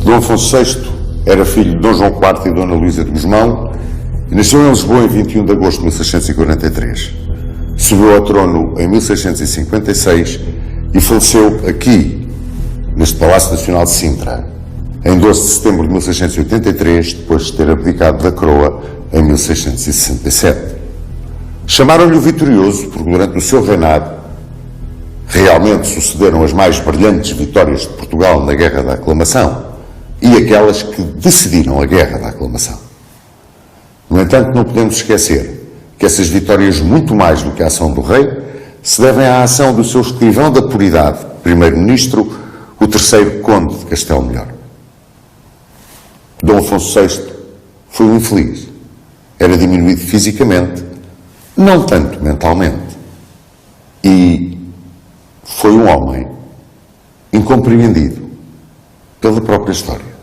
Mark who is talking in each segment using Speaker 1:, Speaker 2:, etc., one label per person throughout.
Speaker 1: Dom Afonso VI era filho de Dom João IV e Dona Luísa de Gusmão e nasceu em Lisboa em 21 de agosto de 1643. Subiu ao trono em 1656 e faleceu aqui, neste Palácio Nacional de Sintra, em 12 de setembro de 1683, depois de ter abdicado da coroa em 1667. Chamaram-lhe o Vitorioso porque durante o seu reinado realmente sucederam as mais brilhantes vitórias de Portugal na Guerra da Aclamação e aquelas que decidiram a Guerra da Aclamação. No entanto, não podemos esquecer que essas vitórias, muito mais do que a ação do rei, se devem à ação do seu escrivão da puridade, primeiro-ministro, o terceiro conde de Castelo-Melhor. Dom Afonso VI foi um infeliz. Era diminuído fisicamente, não tanto mentalmente. E foi um homem incompreendido pela própria história.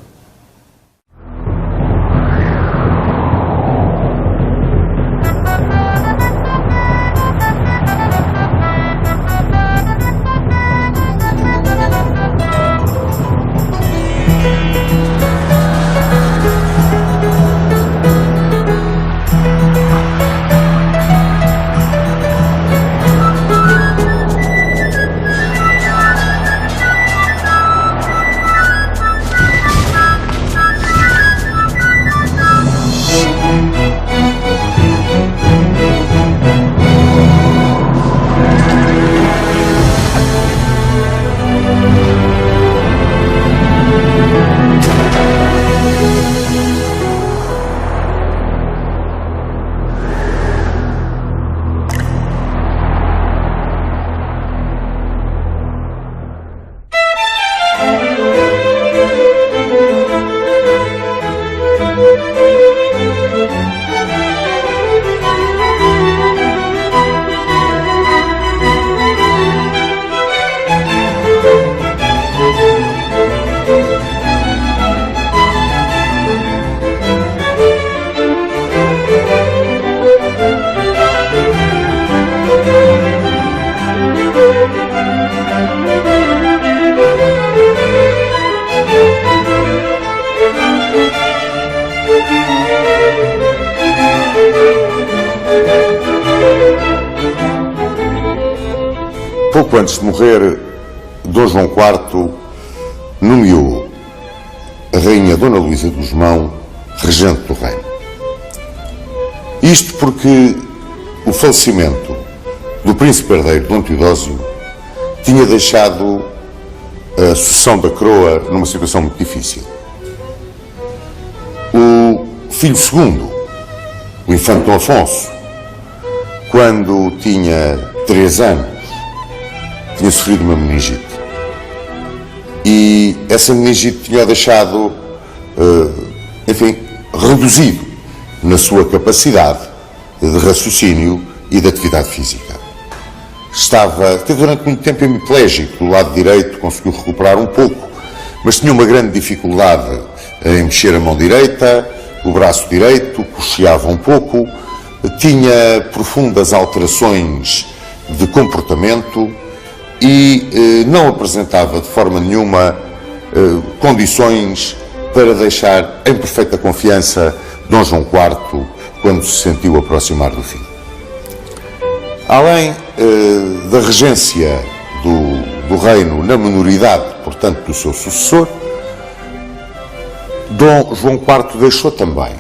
Speaker 1: Pouco antes de morrer, Dom João IV nomeou a rainha Dona Luísa de Gusmão regente do reino. Isto porque o falecimento do príncipe herdeiro Dom Teodósio tinha deixado a sucessão da coroa numa situação muito difícil. O filho segundo, o infante Dom Afonso, quando tinha 3 anos, tinha sofrido uma meningite. E essa meningite tinha deixado, reduzido na sua capacidade de raciocínio e de atividade física. Teve durante muito tempo hemiplégico do lado direito, conseguiu recuperar um pouco, mas tinha uma grande dificuldade em mexer a mão direita, o braço direito, cocheava um pouco, tinha profundas alterações de comportamento e não apresentava de forma nenhuma condições para deixar em perfeita confiança Dom João IV quando se sentiu aproximar do fim. Além da regência do reino na minoridade, portanto, do seu sucessor, Dom João IV deixou também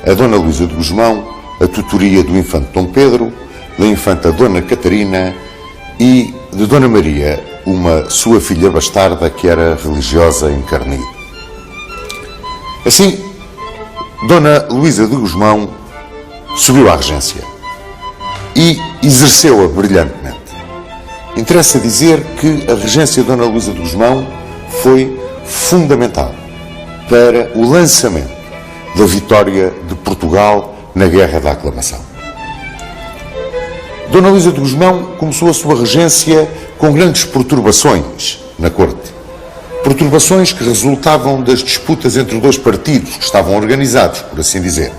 Speaker 1: a Dona Luísa de Gusmão a tutoria do infante Dom Pedro, da infanta Dona Catarina e de Dona Maria, uma sua filha bastarda que era religiosa encarnida. Assim, Dona Luísa de Gusmão subiu à regência e exerceu-a brilhantemente. Interessa dizer que a regência de Dona Luísa de Gusmão foi fundamental para o lançamento da vitória de Portugal na Guerra da Aclamação. Dona Luísa de Gusmão começou a sua regência com grandes perturbações na corte. Perturbações que resultavam das disputas entre 2 partidos que estavam organizados, por assim dizer.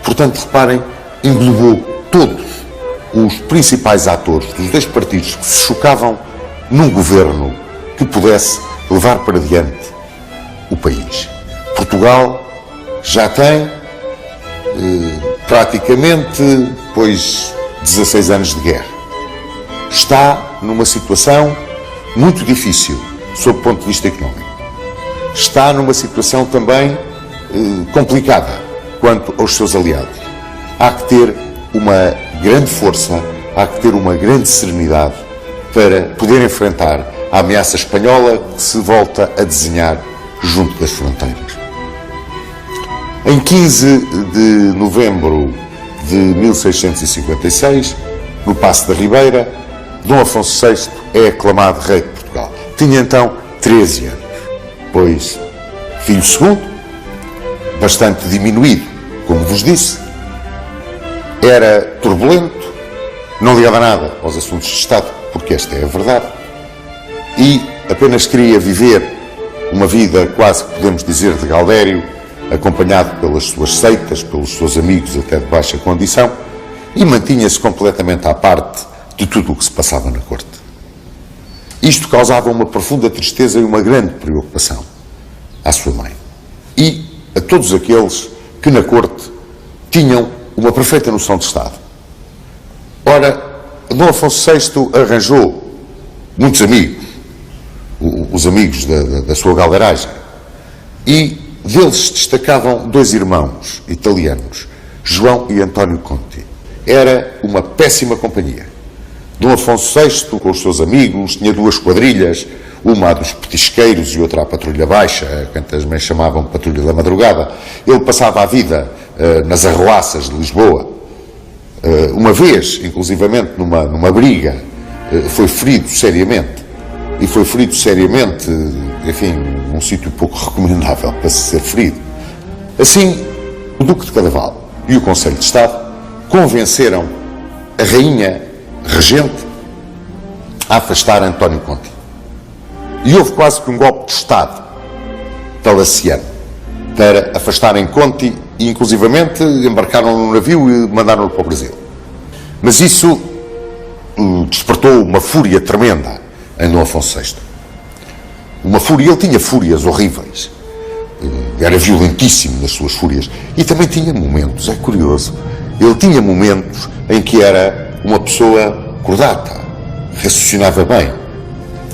Speaker 1: Portanto, reparem, englobou todos os principais atores dos 2 partidos que se chocavam num governo que pudesse levar para diante o país. Portugal já tem praticamente 16 anos de guerra. Está numa situação muito difícil sob o ponto de vista económico. Está numa situação também complicada quanto aos seus aliados. Há que ter uma grande força, há que ter uma grande serenidade para poder enfrentar a ameaça espanhola que se volta a desenhar junto das fronteiras. Em 15 de novembro de 1656, no Paço da Ribeira, Dom Afonso VI é aclamado rei de Portugal. Tinha então 13 anos, pois filho segundo, bastante diminuído, como vos disse, era turbulento, não ligava nada aos assuntos de Estado, porque esta é a verdade, e apenas queria viver uma vida quase, podemos dizer, de Galdério, acompanhado pelas suas seitas, pelos seus amigos até de baixa condição, e mantinha-se completamente à parte de tudo o que se passava na corte. Isto causava uma profunda tristeza e uma grande preocupação à sua mãe e a todos aqueles que na corte tinham uma perfeita noção de Estado. Ora, Dom Afonso VI arranjou muitos amigos, os amigos da sua galderagem, e deles destacavam dois irmãos italianos, João e António Conti. Era uma péssima companhia. Dom Afonso VI, com os seus amigos, tinha duas quadrilhas, uma dos petisqueiros e outra a patrulha baixa, que também chamavam patrulha da madrugada. Ele passava a vida nas arruaças de Lisboa. Uma vez, inclusivamente, numa briga, foi ferido seriamente. E foi ferido seriamente, enfim, num sítio pouco recomendável para se ser ferido. Assim, o Duque de Cadaval e o Conselho de Estado convenceram a rainha regente a afastar António Conti. E houve quase que um golpe de Estado palaciano para afastarem Conti e, inclusivamente, embarcaram num navio e mandaram-no para o Brasil. Mas isso despertou uma fúria tremenda em Dom Afonso VI. Uma fúria, ele tinha fúrias horríveis. Era violentíssimo nas suas fúrias. E também tinha momentos, é curioso, ele tinha momentos em que era uma pessoa cordata, raciocinava bem.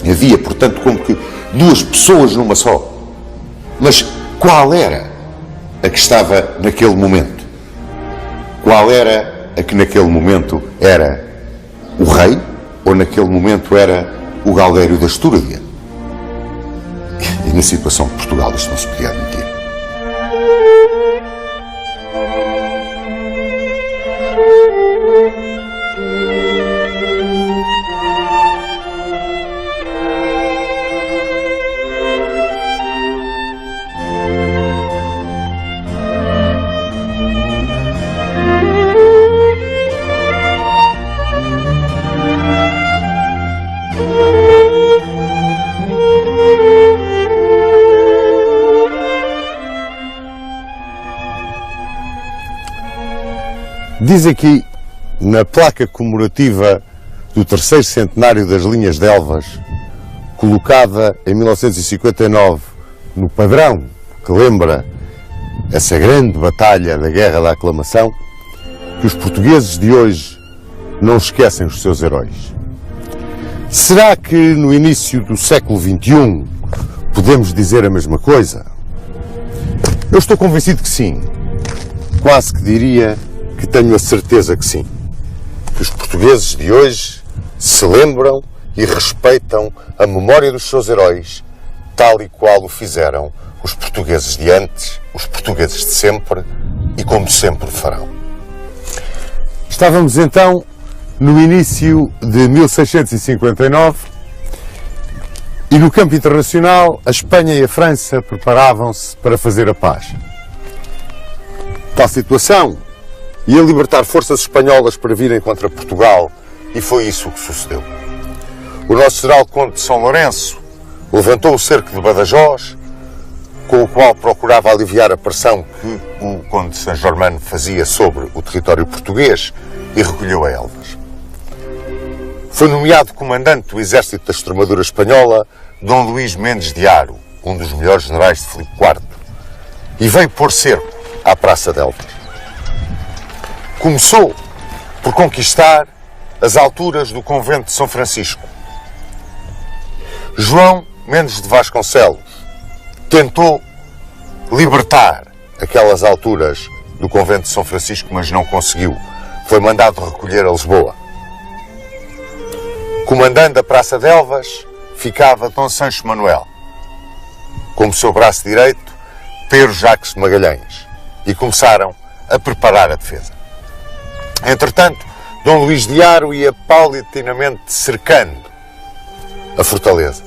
Speaker 1: Havia, portanto, como que duas pessoas numa só. Mas qual era a que estava naquele momento? Qual era a que naquele momento era o rei ou naquele momento era o Galdério da Astúria? E na situação de Portugal isto não se podia admitir. Diz aqui, na placa comemorativa do 3º centenário das linhas de Elvas, colocada em 1959 no padrão que lembra essa grande batalha da Guerra da Aclamação, que os portugueses de hoje não esquecem os seus heróis. Será que no início do século XXI podemos dizer a mesma coisa? Eu estou convencido que sim. Quase que diria que tenho a certeza que sim. Que os portugueses de hoje se lembram e respeitam a memória dos seus heróis, tal e qual o fizeram os portugueses de antes, os portugueses de sempre e como sempre o farão. Estávamos então no início de 1659 e no campo internacional a Espanha e a França preparavam-se para fazer a paz. Tal situação ia libertar forças espanholas para virem contra Portugal e foi isso que sucedeu. O nosso geral Conde de São Lourenço levantou o cerco de Badajoz, com o qual procurava aliviar a pressão que o Conde de Saint-Germain fazia sobre o território português e recolheu a Elvas. Foi nomeado comandante do exército da Extremadura espanhola Dom Luís Mendes de Haro, um dos melhores generais de Filipe IV, e veio pôr cerco à Praça de Elvas. Começou por conquistar as alturas do convento de São Francisco. João Mendes de Vasconcelos tentou libertar aquelas alturas do convento de São Francisco, mas não conseguiu. Foi mandado recolher a Lisboa. Comandando a Praça de Elvas ficava Dom Sancho Manuel, como seu braço direito, Pedro Jacques de Magalhães, e começaram a preparar a defesa. Entretanto, Dom Luís de Haro ia paulatinamente cercando a fortaleza.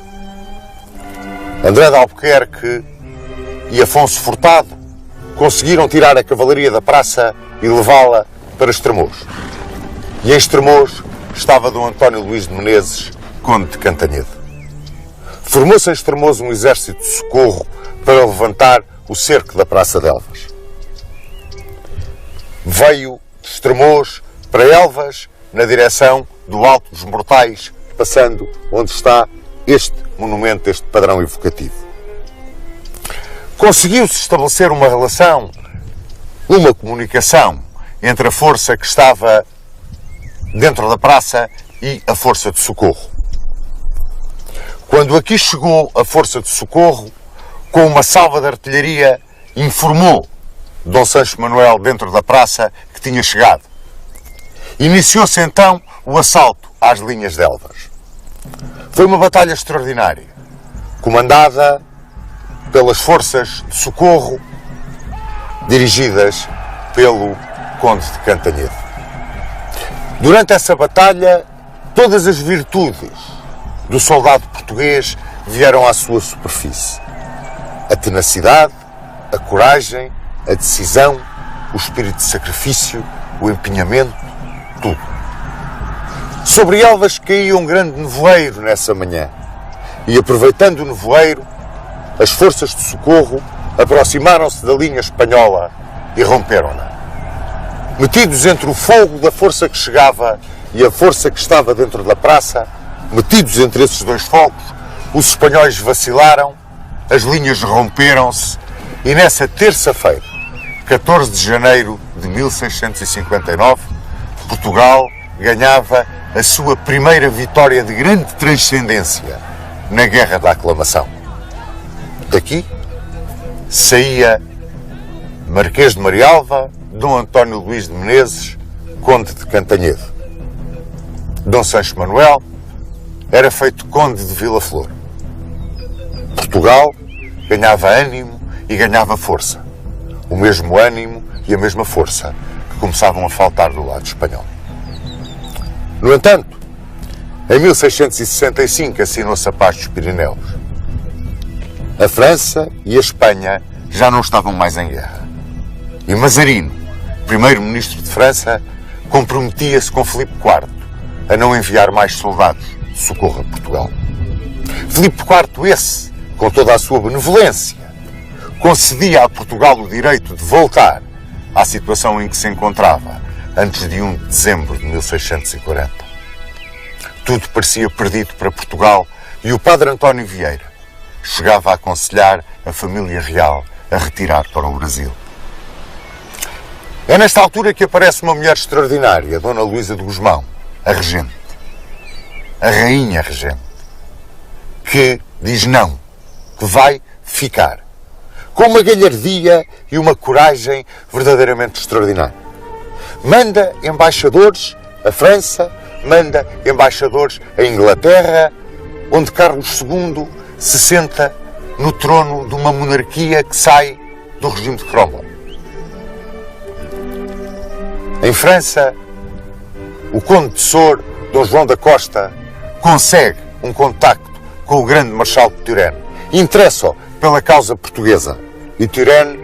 Speaker 1: André de Albuquerque e Afonso Furtado conseguiram tirar a cavalaria da praça e levá-la para Estremoz. E em Estremoz estava Dom António Luís de Menezes, conde de Cantanhede. Formou-se em Estremoz um exército de socorro para levantar o cerco da Praça de Elvas. Veio de Estremoz para Elvas, na direção do Alto dos Mortais, passando onde está este monumento, este padrão evocativo. Conseguiu-se estabelecer uma relação, uma comunicação entre a força que estava dentro da praça e a força de socorro. Quando aqui chegou a força de socorro, com uma salva de artilharia, informou Dom Sancho Manuel dentro da praça que tinha chegado. Iniciou-se então o assalto às linhas de Elvas. Foi uma batalha extraordinária, comandada pelas forças de socorro dirigidas pelo conde de Cantanhede. Durante essa batalha, todas as virtudes do soldado português vieram à sua superfície. A tenacidade, a coragem, a decisão, o espírito de sacrifício, o empenhamento, tudo. Sobre Elvas caía um grande nevoeiro nessa manhã e, aproveitando o nevoeiro, as forças de socorro aproximaram-se da linha espanhola e romperam-na. Metidos entre o fogo da força que chegava e a força que estava dentro da praça, metidos entre esses dois fogos, os espanhóis vacilaram, as linhas romperam-se e nessa terça-feira, 14 de janeiro de 1659, Portugal ganhava a sua primeira vitória de grande transcendência na Guerra da Aclamação. Daqui saía Marquês de Marialva, Dom António Luís de Menezes, conde de Cantanhede. Dom Sancho Manuel era feito conde de Vila Flor. Portugal ganhava ânimo e ganhava força. O mesmo ânimo e a mesma força que começavam a faltar do lado espanhol. No entanto, em 1665 assinou-se a Paz dos Pirineus. A França e a Espanha já não estavam mais em guerra. E Mazarino, primeiro-ministro de França, comprometia-se com Filipe IV a não enviar mais soldados de socorro a Portugal. Filipe IV esse, com toda a sua benevolência, concedia a Portugal o direito de voltar à situação em que se encontrava antes de 1 de dezembro de 1640. Tudo parecia perdido para Portugal e o padre António Vieira chegava a aconselhar a família real a retirar para o Brasil. É nesta altura que aparece uma mulher extraordinária, Dona Luísa de Gusmão, a regente, a rainha regente, que diz não, que vai ficar, com uma galhardia e uma coragem verdadeiramente extraordinária. Manda embaixadores à França, manda embaixadores à Inglaterra, onde Carlos II se senta no trono de uma monarquia que sai do regime de Cromwell. Em França, o conde de Sor, Dom João da Costa, consegue um contacto com o grande marechal de Turenne. Interessa-o pela causa portuguesa. E Turenne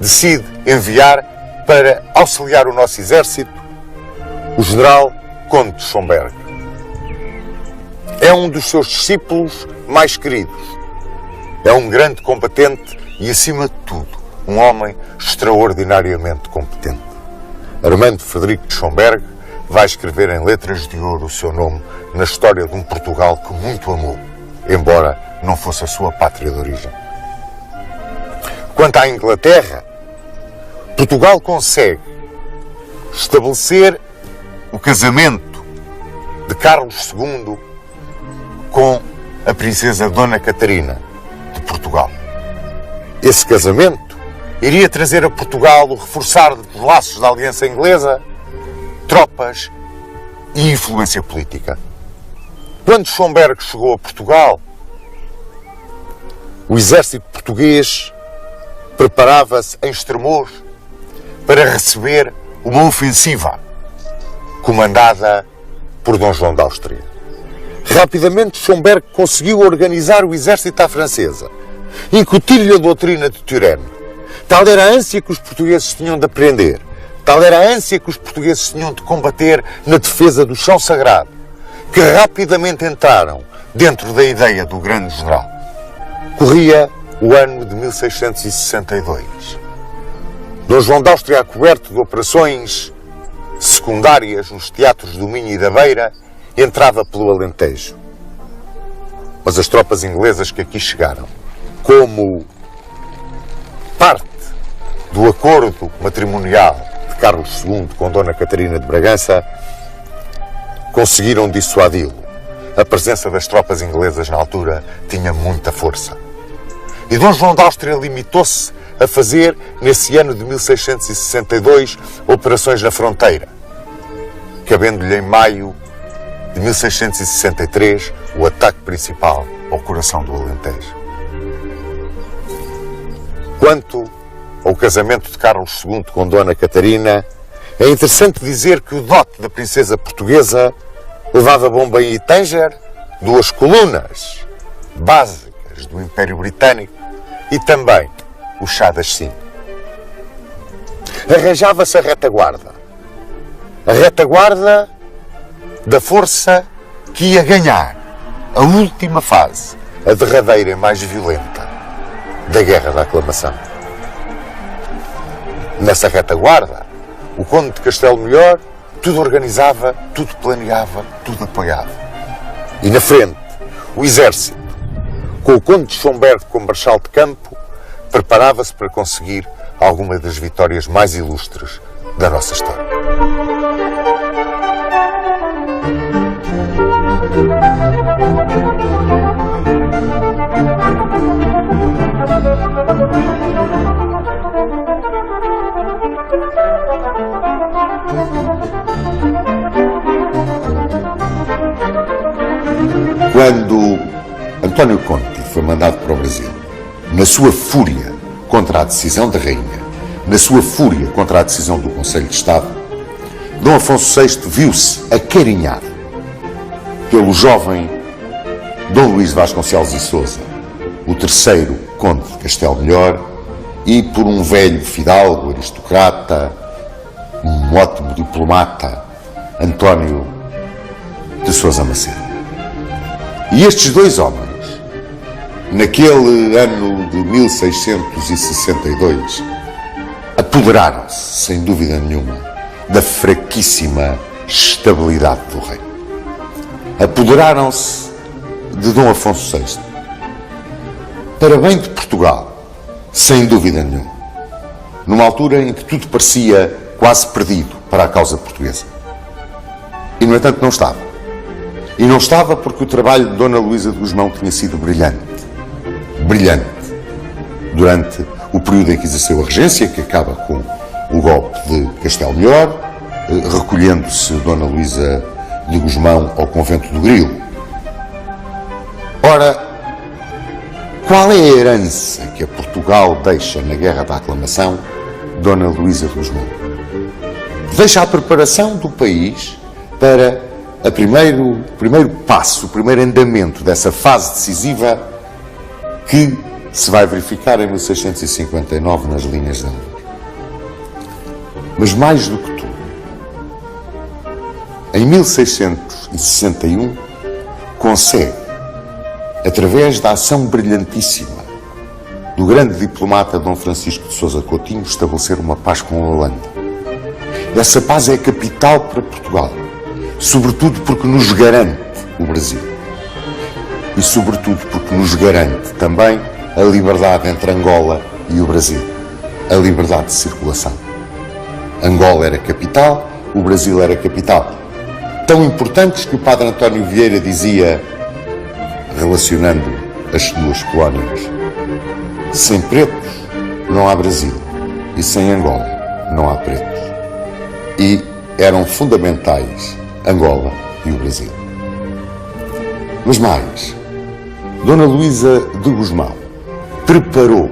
Speaker 1: decide enviar para auxiliar o nosso exército o general Conde de Schomberg. É um dos seus discípulos mais queridos. É um grande combatente e, acima de tudo, um homem extraordinariamente competente. Armando Frederico de Schomberg vai escrever em letras de ouro o seu nome na história de um Portugal que muito amou embora não fosse a sua pátria de origem. Quanto à Inglaterra, Portugal consegue estabelecer o casamento de Carlos II com a princesa Dona Catarina de Portugal. Esse casamento iria trazer a Portugal o reforçar dos laços da aliança inglesa, tropas e influência política. Quando Schomberg chegou a Portugal, o exército português preparava-se em Estremoz para receber uma ofensiva comandada por Dom João da Áustria. Rapidamente, Schomberg conseguiu organizar o exército à francesa, incutir-lhe a doutrina de Turenne. Tal era a ânsia que os portugueses tinham de aprender, tal era a ânsia que os portugueses tinham de combater na defesa do chão sagrado, que rapidamente entraram dentro da ideia do grande general. Corria o ano de 1662. Dom João da Áustria, coberto de operações secundárias nos teatros do Minho e da Beira, entrava pelo Alentejo. Mas as tropas inglesas que aqui chegaram, como parte do acordo matrimonial de Carlos II com Dona Catarina de Bragança, conseguiram dissuadi-lo. A presença das tropas inglesas na altura tinha muita força. E Dom João da Áustria limitou-se a fazer, nesse ano de 1662, operações na fronteira, cabendo-lhe em maio de 1663 o ataque principal ao coração do Alentejo. Quanto ao casamento de Carlos II com Dona Catarina, é interessante dizer que o dote da princesa portuguesa levava Bombay e Tanger, duas colunas básicas do Império Britânico, e também o chá das Cinco. Arranjava-se a retaguarda da força que ia ganhar a última fase, a derradeira e mais violenta da Guerra da Aclamação. Nessa retaguarda, o Conde de Castelo Melhor tudo organizava, tudo planeava, tudo apoiava. E na frente, o exército, com o Conde de Schomberg como marechal de campo, preparava-se para conseguir alguma das vitórias mais ilustres da nossa história. Quando António Conti foi mandado para o Brasil, na sua fúria contra a decisão da rainha, na sua fúria contra a decisão do Conselho de Estado, Dom Afonso VI viu-se acarinhado pelo jovem Dom Luís Vasconcelos e Sousa, o terceiro Conde de Castelo Melhor, e por um velho fidalgo, aristocrata, um ótimo diplomata, António de Sousa Macedo. E estes dois homens, naquele ano de 1662, apoderaram-se, sem dúvida nenhuma, da fraquíssima estabilidade do reino. Apoderaram-se de Dom Afonso VI, para bem de Portugal, sem dúvida nenhuma, numa altura em que tudo parecia quase perdido para a causa portuguesa. E, no entanto, não estava. E não estava porque o trabalho de Dona Luísa de Gusmão tinha sido brilhante. Brilhante. Durante o período em que exerceu a regência, que acaba com o golpe de Castelo Melhor, recolhendo-se Dona Luísa de Gusmão ao convento do Grilo. Ora, qual é a herança que a Portugal deixa na Guerra da Aclamação, Dona Luísa de Gusmão? Deixa a preparação do país para o primeiro passo, o primeiro andamento dessa fase decisiva que se vai verificar em 1659 nas linhas de Alves. Mas mais do que tudo, em 1661 consegue, através da ação brilhantíssima do grande diplomata Dom Francisco de Sousa Coutinho, estabelecer uma paz com a Holanda. Essa paz é capital para Portugal, sobretudo porque nos garante o Brasil. e, sobretudo, porque nos garante também a liberdade entre Angola e o Brasil, a liberdade de circulação. Angola era capital, o Brasil era capital. Tão importantes que o padre António Vieira dizia, relacionando as duas colónias: sem pretos não há Brasil e sem Angola não há pretos. E eram fundamentais Angola e o Brasil. Mas mais, Dona Luísa de Gusmão preparou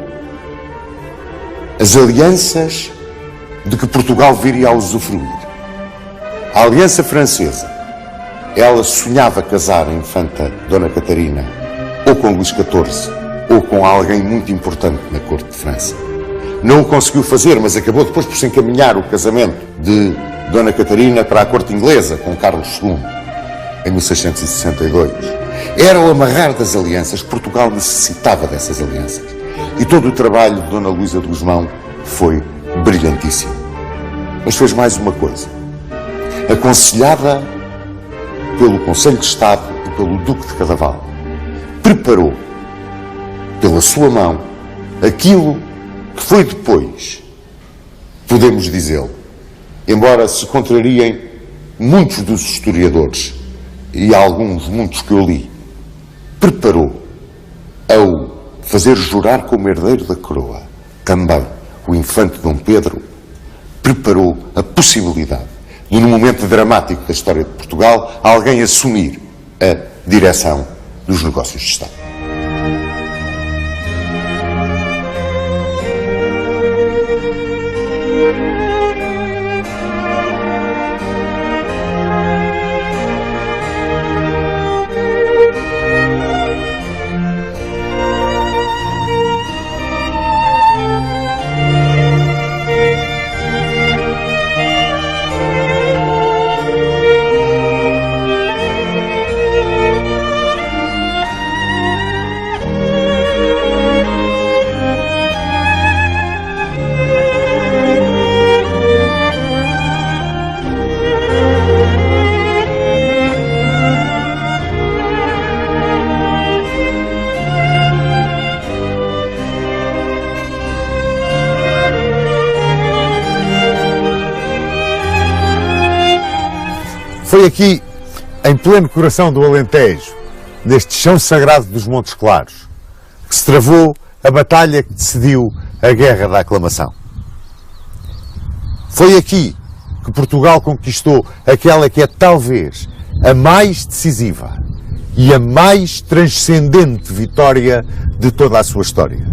Speaker 1: as alianças de que Portugal viria a usufruir. A Aliança Francesa. Ela sonhava casar a infanta Dona Catarina ou com Luís XIV ou com alguém muito importante na corte de França. Não o conseguiu fazer, mas acabou depois por se encaminhar o casamento de Dona Catarina para a corte inglesa com Carlos II, em 1662. Era o amarrar das alianças. Portugal necessitava dessas alianças. E todo o trabalho de Dona Luísa de Gusmão foi brilhantíssimo. Mas fez mais uma coisa. Aconselhada pelo Conselho de Estado e pelo Duque de Cadaval, preparou, pela sua mão, aquilo que foi depois, podemos dizê-lo, embora se contrariem muitos dos historiadores e muitos que eu li, preparou, ao fazer jurar como herdeiro da coroa, também o infante Dom Pedro, preparou a possibilidade de, num momento dramático da história de Portugal, alguém assumir a direção dos negócios de Estado.
Speaker 2: Foi aqui, em pleno coração do Alentejo, neste chão sagrado dos Montes Claros, que se travou a batalha que decidiu a Guerra da Aclamação. Foi aqui que Portugal conquistou aquela que é talvez a mais decisiva e a mais transcendente vitória de toda a sua história.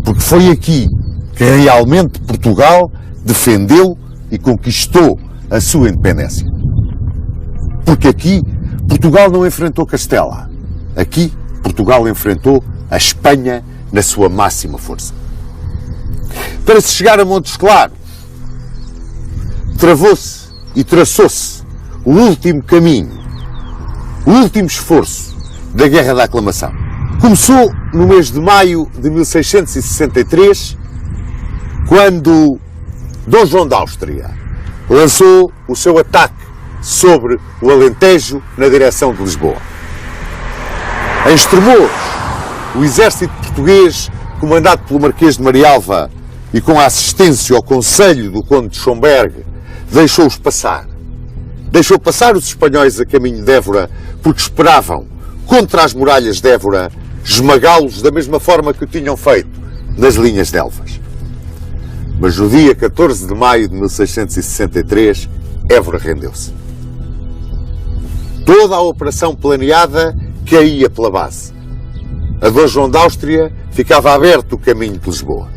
Speaker 2: Porque foi aqui que realmente Portugal defendeu e conquistou a sua independência. Porque aqui Portugal não enfrentou Castela. Aqui Portugal enfrentou a Espanha na sua máxima força. Para se chegar a Montes Claros, travou-se e traçou-se o último caminho, o último esforço da Guerra da Aclamação. Começou no mês de maio de 1663, quando Dom João da Áustria lançou o seu ataque sobre o Alentejo na direção de Lisboa. Em Estremoz, o exército português, comandado pelo Marquês de Marialva e com a assistência ao conselho do Conde de Schomberg, deixou-os passar. Deixou passar os espanhóis a caminho de Évora porque esperavam, contra as muralhas de Évora, esmagá-los da mesma forma que o tinham feito nas linhas de Elvas. Mas no dia 14 de maio de 1663, Évora rendeu-se. Toda a operação planeada caía pela base. A Dom João da Áustria ficava aberto o caminho de Lisboa.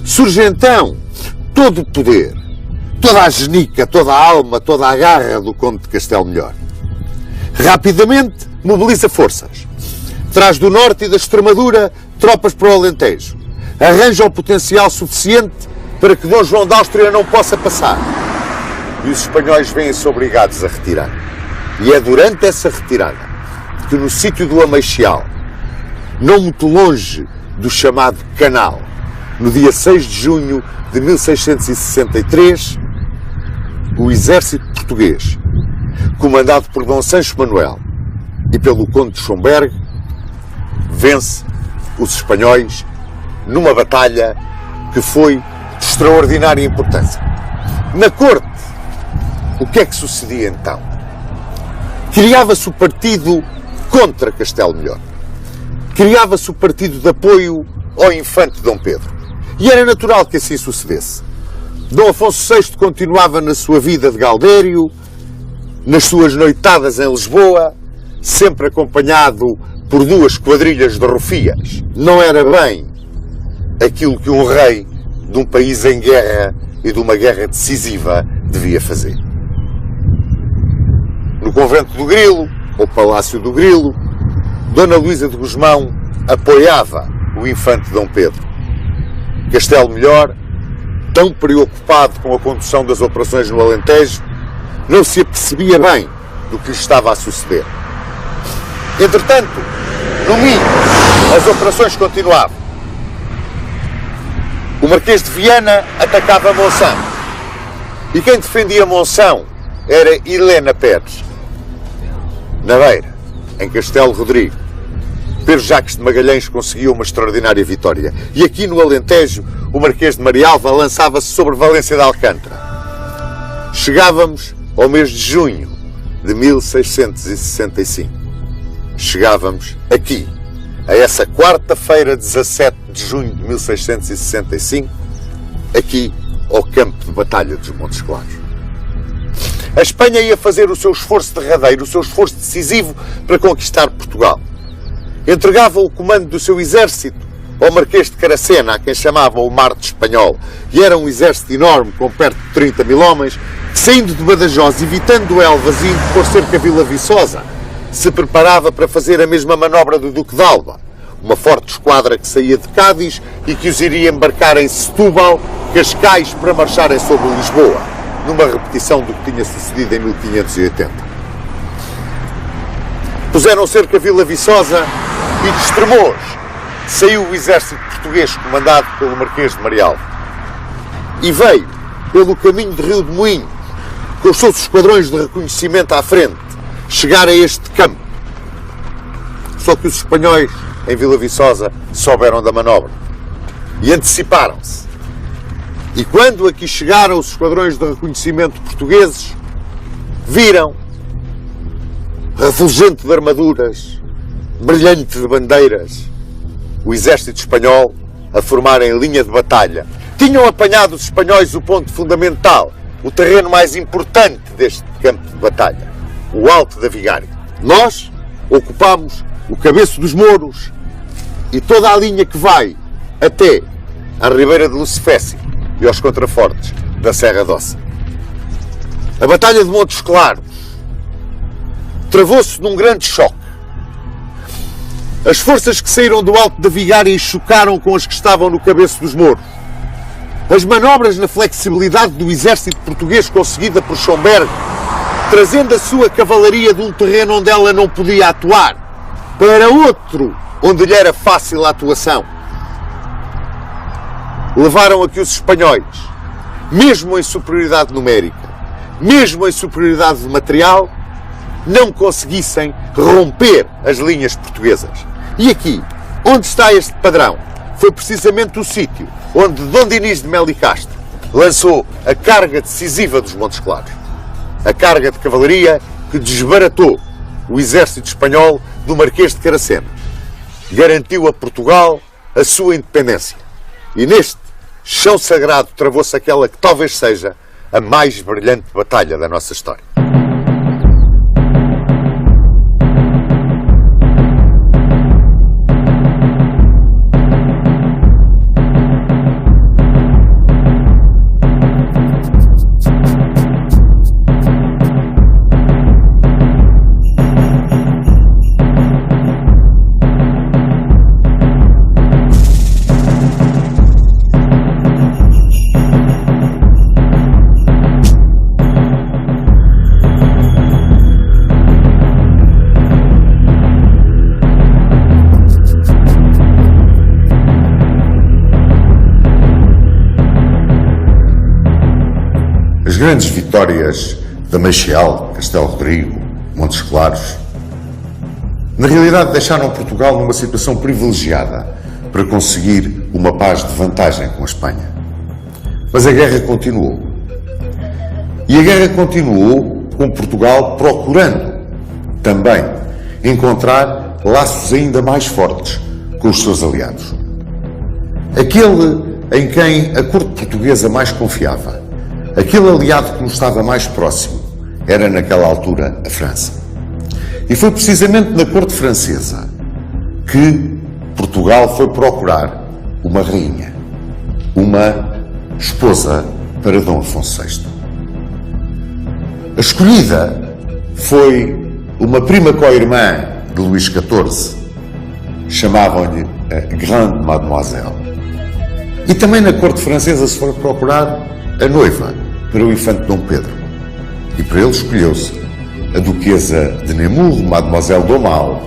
Speaker 2: Surge então todo o poder, toda a genica, toda a alma, toda a garra do Conde de Castelo Melhor. Rapidamente mobiliza forças. Traz do norte e da Extremadura tropas para o Alentejo. Arranja o potencial suficiente para que Dom João da Áustria não possa passar. E os espanhóis vêm-se obrigados a retirar. E é durante essa retirada que no sítio do Ameixial, não muito longe do chamado Canal, no dia 6 de junho de 1663, o exército português, comandado por Dom Sancho Manuel e pelo Conde de Schomberg, vence os espanhóis numa batalha que foi de extraordinária importância. Na corte, o que é que sucedia então? Criava-se o partido contra Castelo Melhor. Criava-se o partido de apoio ao infante Dom Pedro. E era natural que assim sucedesse. Dom Afonso VI continuava na sua vida de gaudério, nas suas noitadas em Lisboa, sempre acompanhado por duas quadrilhas de rufias. Não era bem aquilo que um rei de um país em guerra e de uma guerra decisiva devia fazer. No convento do Grilo, ou Palácio do Grilo, Dona Luísa de Gusmão apoiava o infante Dom Pedro. Castelo Melhor, tão preocupado com a condução das operações no Alentejo, não se apercebia bem do que lhe estava a suceder. Entretanto, no Minho, as operações continuavam. O Marquês de Viana atacava Monção. E quem defendia Monção era Helena Pérez. Na Beira, em Castelo Rodrigo, Pedro Jacques de Magalhães conseguiu uma extraordinária vitória. E aqui no Alentejo, o Marquês de Marialva lançava-se sobre Valência de Alcântara. Chegávamos ao mês de junho de 1665. Chegávamos aqui, a essa quarta-feira, 17 de junho de 1665, aqui ao campo de batalha dos Montes Claros. A Espanha ia fazer o seu esforço derradeiro, o seu esforço decisivo para conquistar Portugal. Entregava o comando do seu exército ao Marquês de Caracena, a quem chamava o Marte Espanhol, e era um exército enorme, com perto de 30 mil homens, que, saindo de Badajoz, evitando Elvas e indo por cerca Vila Viçosa, se preparava para fazer a mesma manobra do Duque de Alba, uma forte esquadra que saía de Cádiz e que os iria embarcar em Setúbal, Cascais, para marcharem sobre Lisboa, numa repetição do que tinha sucedido em 1580. Puseram cerca Vila Viçosa e de Estremoz saiu o exército português comandado pelo Marquês de Marialva e veio pelo caminho de Rio de Moinhos, com os seus esquadrões de reconhecimento à frente, chegar a este campo. Só que os espanhóis em Vila Viçosa souberam da manobra e anteciparam-se. E quando aqui chegaram os esquadrões de reconhecimento portugueses, viram, refulgente de armaduras, brilhante de bandeiras, o exército espanhol a formar em linha de batalha. Tinham apanhado os espanhóis o ponto fundamental, o terreno mais importante deste campo de batalha, o Alto da Vigária. Nós ocupámos o Cabeço dos Mouros e toda a linha que vai até à Ribeira de Lucifécio e aos contrafortes da Serra d'Ossa. A Batalha de Montes Claros travou-se num grande choque. As forças que saíram do Alto da Vigária chocaram com as que estavam no Cabeço dos Mouros. As manobras na flexibilidade do exército português conseguida por Schomberg, trazendo a sua cavalaria de um terreno onde ela não podia atuar para outro onde lhe era fácil a atuação, levaram a que os espanhóis, mesmo em superioridade numérica, mesmo em superioridade de material, não conseguissem romper as linhas portuguesas. E aqui, onde está este padrão, foi precisamente o sítio onde Dom Dinis de Melo e Castro lançou a carga decisiva dos Montes Claros. A carga de cavalaria que desbaratou o exército espanhol do Marquês de Caracena. Garantiu a Portugal a sua independência. E neste chão sagrado travou-se aquela que talvez seja a mais brilhante batalha da nossa história.
Speaker 1: As grandes vitórias da Meixal, Castelo Rodrigo, Montes Claros, na realidade deixaram Portugal numa situação privilegiada para conseguir uma paz de vantagem com a Espanha. Mas a guerra continuou. E a guerra continuou com Portugal procurando também encontrar laços ainda mais fortes com os seus aliados. Aquele em quem a corte portuguesa mais confiava, aquele aliado que nos estava mais próximo, era naquela altura a França. E foi precisamente na corte francesa que Portugal foi procurar uma rainha, uma esposa para Dom Afonso VI. A escolhida foi uma prima co-irmã de Luís XIV, chamavam-lhe a Grande Mademoiselle. E também na corte francesa se foi procurar a noiva para o infante Dom Pedro. E para ele escolheu-se a duquesa de Nemours, Mademoiselle d'Aumale,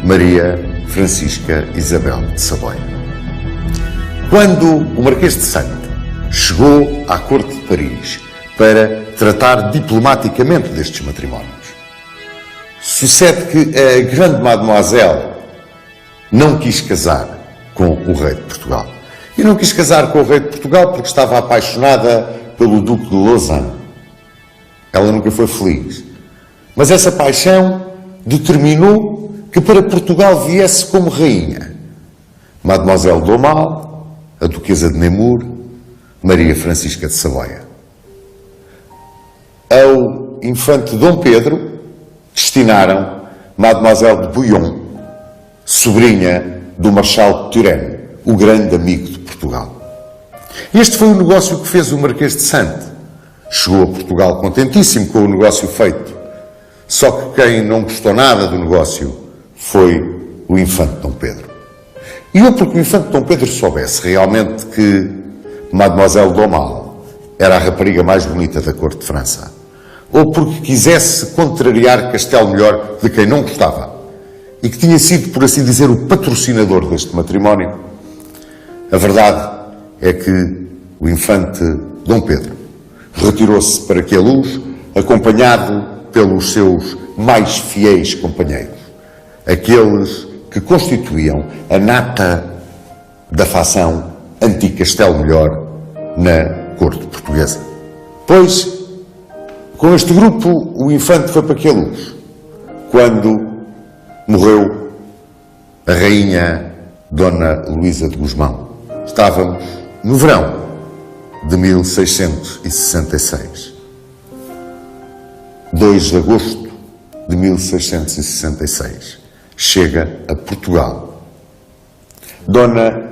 Speaker 1: Maria Francisca Isabel de Saboia. Quando o Marquês de Sade chegou à corte de Paris para tratar diplomaticamente destes matrimónios, sucede que a Grande Mademoiselle não quis casar com o rei de Portugal. E não quis casar com o rei de Portugal porque estava apaixonada pelo Duque de Lausanne. Ela nunca foi feliz. Mas essa paixão determinou que para Portugal viesse como rainha Mademoiselle d'Aumale, a duquesa de Nemours, Maria Francisca de Saboia. Ao infante Dom Pedro destinaram Mademoiselle de Bouillon, sobrinha do Marechal de Turenne, o grande amigo de Portugal. Este foi o negócio que fez o Marquês de Sade. Chegou a Portugal contentíssimo com o negócio feito. Só que quem não gostou nada do negócio foi o infante Dom Pedro. E ou porque o infante Dom Pedro soubesse realmente que Mademoiselle d'Aumale era a rapariga mais bonita da corte de França, ou porque quisesse contrariar Castelo Melhor, de quem não gostava, e que tinha sido, por assim dizer, o patrocinador deste matrimónio, a verdade é que o infante Dom Pedro retirou-se para Queluz, acompanhado pelos seus mais fiéis companheiros, aqueles que constituíam a nata da facção anti-Castelo Melhor na corte portuguesa. Pois, com este grupo, o infante foi para Queluz, quando morreu a rainha Dona Luísa de Gusmão. Estávamos no verão de 1666. 2 de agosto de 1666. Chega a Portugal Dona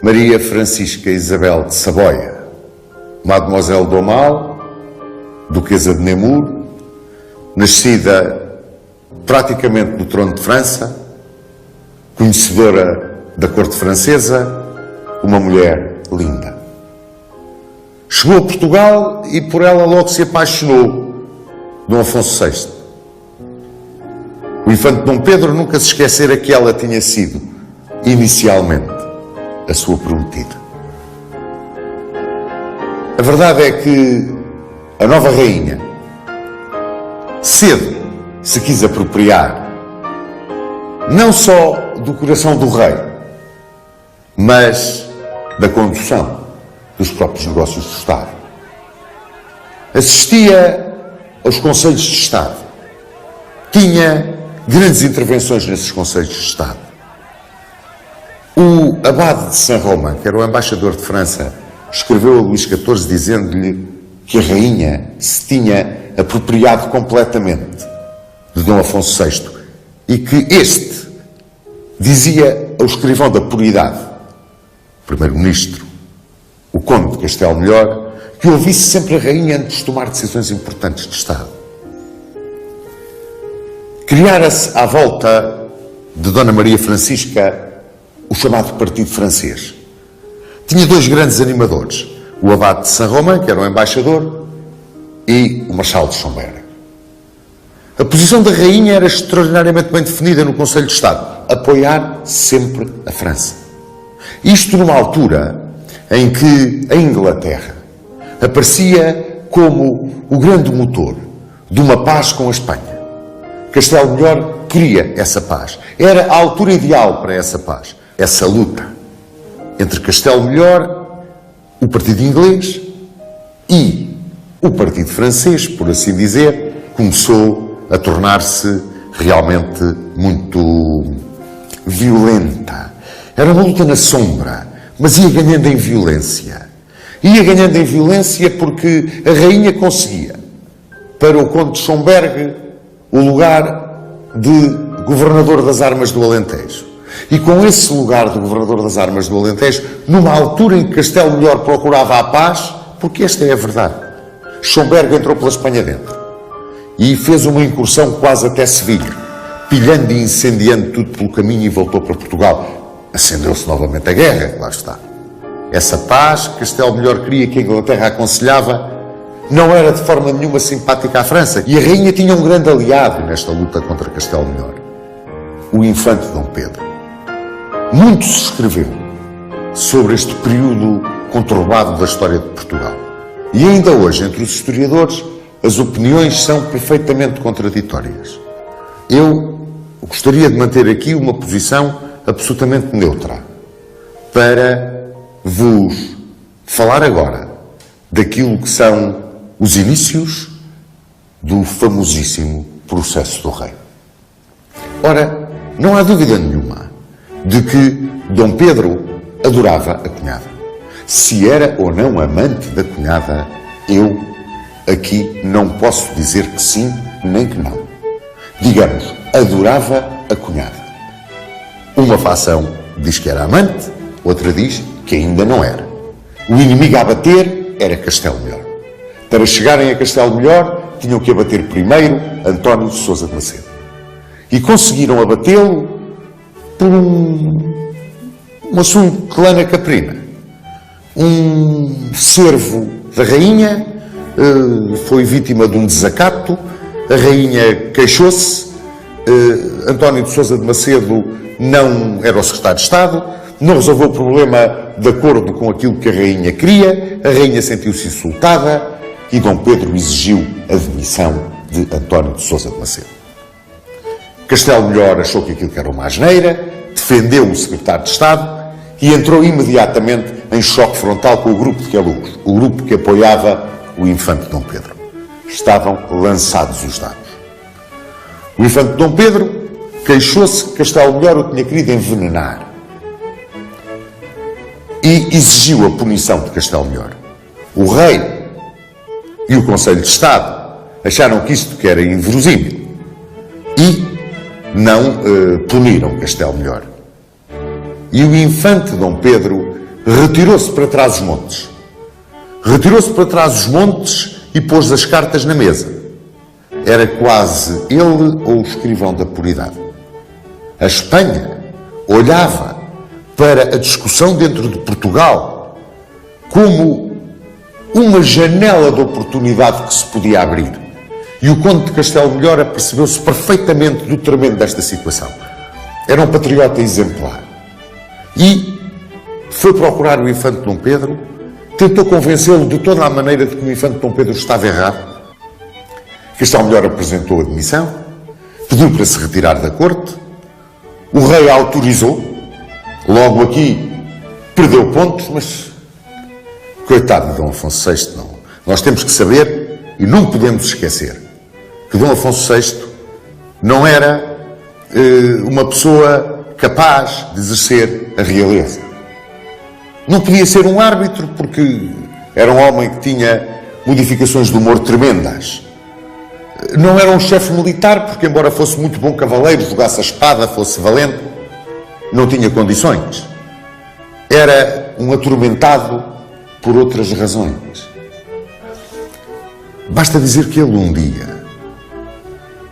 Speaker 1: Maria Francisca Isabel de Saboia, Mademoiselle d'Aumale, duquesa de Nemours, nascida praticamente no trono de França, conhecedora da corte francesa, uma mulher linda. Chegou a Portugal e por ela logo se apaixonou Dom Afonso VI. O infante Dom Pedro nunca se esquecera que ela tinha sido, inicialmente, a sua prometida. A verdade é que a nova rainha cedo se quis apropriar não só do coração do rei, mas da condução dos próprios negócios do Estado. Assistia aos Conselhos de Estado. Tinha grandes intervenções nesses Conselhos de Estado. O abade de Saint-Romain, que era o embaixador de França, escreveu a Luís XIV dizendo-lhe que a rainha se tinha apropriado completamente de Dom Afonso VI e que este dizia ao escrivão da puridade, primeiro-ministro, o conde de Castelo Melhor, que ouvisse sempre a rainha antes de tomar decisões importantes de Estado. Criara-se à volta de Dona Maria Francisca o chamado Partido Francês. Tinha dois grandes animadores, o abade de Saint-Romain, que era o embaixador, e o marechal de Schomberg. A posição da rainha era extraordinariamente bem definida no Conselho de Estado, apoiar sempre a França. Isto numa altura em que a Inglaterra aparecia como o grande motor de uma paz com a Espanha. Castelo Melhor queria essa paz. Era a altura ideal para essa paz. Essa luta entre Castelo Melhor, o partido inglês e o partido francês, por assim dizer, começou a tornar-se realmente muito violenta. Era uma luta na sombra, mas ia ganhando em violência. Ia ganhando em violência porque a rainha conseguia, para o conde de Schomberg, o lugar de governador das armas do Alentejo. E com esse lugar de governador das armas do Alentejo, numa altura em que Castelo Melhor procurava a paz, porque esta é a verdade. Schomberg entrou pela Espanha dentro e fez uma incursão quase até Sevilha, pilhando e incendiando tudo pelo caminho e voltou para Portugal. Acendeu-se novamente a guerra, lá está. Essa paz que Castelo Melhor queria, que a Inglaterra aconselhava, não era de forma nenhuma simpática à França. E a rainha tinha um grande aliado nesta luta contra Castelo Melhor, o infante Dom Pedro. Muito se escreveu sobre este período conturbado da história de Portugal. E ainda hoje, entre os historiadores, as opiniões são perfeitamente contraditórias. Eu gostaria de manter aqui uma posição absolutamente neutra para vos falar agora daquilo que são os inícios do famosíssimo processo do rei. Ora, não há dúvida nenhuma de que Dom Pedro adorava a cunhada. Se era ou não amante da cunhada, eu aqui não posso dizer que sim nem que não. Digamos, adorava a cunhada. Uma facção diz que era amante, outra diz que ainda não era. O inimigo a abater era Castelo Melhor. Para chegarem a Castelo Melhor, tinham que abater primeiro António de Sousa de Macedo. E conseguiram abatê-lo por um assunto de lana caprina. Um servo da rainha foi vítima de um desacato, a rainha queixou-se, António de Sousa de Macedo não era o secretário de Estado, não resolveu o problema de acordo com aquilo que a rainha queria, a rainha sentiu-se insultada e Dom Pedro exigiu a demissão de António de Sousa de Macedo. Castelo Melhor achou que aquilo era uma asneira, defendeu o secretário de Estado e entrou imediatamente em choque frontal com o grupo de Queluz, o grupo que apoiava o infante Dom Pedro. Estavam lançados os dados. O infante Dom Pedro queixou-se que Castelo Melhor o tinha querido envenenar e exigiu a punição de Castelo Melhor. O rei e o Conselho de Estado acharam que isto que era inverosímil e não puniram Castelo Melhor. E o infante Dom Pedro retirou-se para trás os montes. Retirou-se para trás os montes e pôs as cartas na mesa. Era quase ele ou o escrivão da puridade. A Espanha olhava para a discussão dentro de Portugal como uma janela de oportunidade que se podia abrir. E o conde de Castelo Melhor apercebeu-se perfeitamente do tremendo desta situação. Era um patriota exemplar. E foi procurar o infante Dom Pedro, tentou convencê-lo de toda a maneira de que o infante Dom Pedro estava errado. Castelo Melhor apresentou a demissão, pediu para se retirar da corte, o rei autorizou, logo aqui perdeu pontos, mas coitado de Dom Afonso VI, não. Nós temos que saber e não podemos esquecer que Dom Afonso VI não era uma pessoa capaz de exercer a realeza. Não podia ser um árbitro porque era um homem que tinha modificações de humor tremendas. Não era um chefe militar porque, embora fosse muito bom cavaleiro, jogasse a espada, fosse valente, não tinha condições. Era um atormentado por outras razões. Basta dizer que ele um dia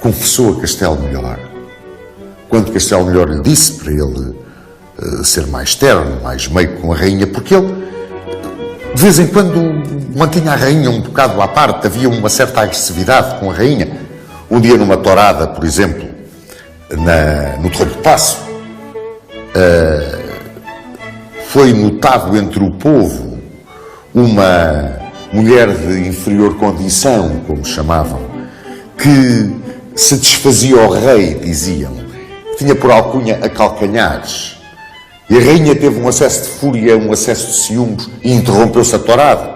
Speaker 1: confessou a Castelo Melhor, quando Castelo Melhor lhe disse para ele ser mais terno, mais meio com a rainha, porque ele de vez em quando mantinha a rainha um bocado à parte, havia uma certa agressividade com a rainha. Um dia numa tourada, por exemplo, no Terreiro do Paço, foi notado entre o povo uma mulher de inferior condição, como chamavam, que se desfazia o rei, diziam, que tinha por alcunha a calcanhares. E a rainha teve um acesso de fúria, um acesso de ciúmes e interrompeu-se a tourada.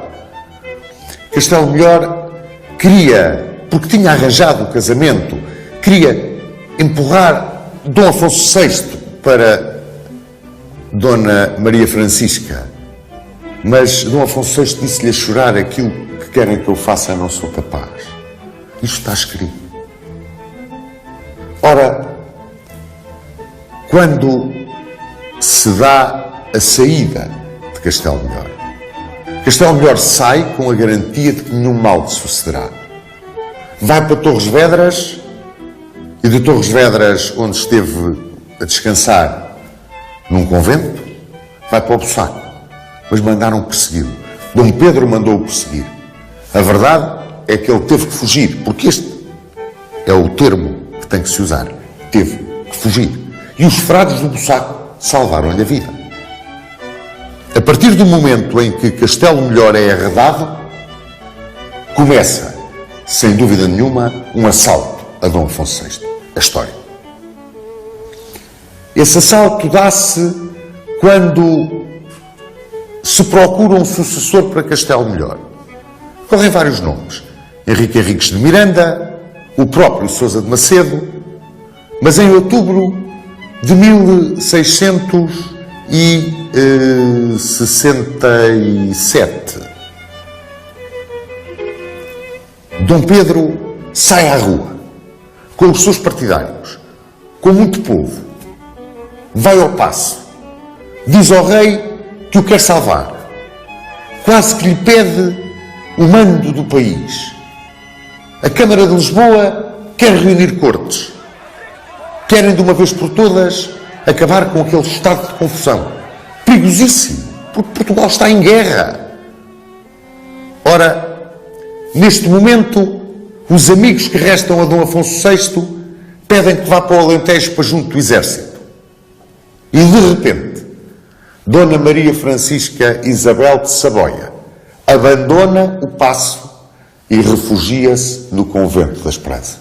Speaker 1: Castelo Melhor queria, porque tinha arranjado o casamento, queria empurrar Dom Afonso VI para Dona Maria Francisca. Mas Dom Afonso VI disse-lhe a chorar: aquilo que querem que eu faça não sou capaz. Isto está escrito. Ora, quando se dá a saída de Castelo Melhor, Castelo Melhor sai com a garantia de que nenhum mal lhe sucederá. Vai para Torres Vedras e de Torres Vedras, onde esteve a descansar num convento, vai para o Bussaco. Mas mandaram persegui-lo. Dom Pedro mandou-o perseguir. A verdade é que ele teve que fugir, porque este é o termo que tem que se usar. Teve que fugir. E os frades do Bussaco salvaram-lhe a vida. A partir do momento em que Castelo Melhor é arredado, começa, sem dúvida nenhuma, um assalto a Dom Afonso VI. A história. Esse assalto dá-se quando se procura um sucessor para Castelo Melhor. Correm vários nomes. Henrique Henriques de Miranda, o próprio Sousa de Macedo, mas em outubro de 1667, Dom Pedro sai à rua com os seus partidários, com muito povo, vai ao paço, diz ao rei que o quer salvar, quase que lhe pede o mando do país. A Câmara de Lisboa quer reunir cortes, querem de uma vez por todas acabar com aquele estado de confusão, perigosíssimo, porque Portugal está em guerra. Ora, neste momento, os amigos que restam a Dom Afonso VI pedem que vá para o Alentejo para junto do exército. E de repente, Dona Maria Francisca Isabel de Saboia abandona o paço e refugia-se no convento da Esperança.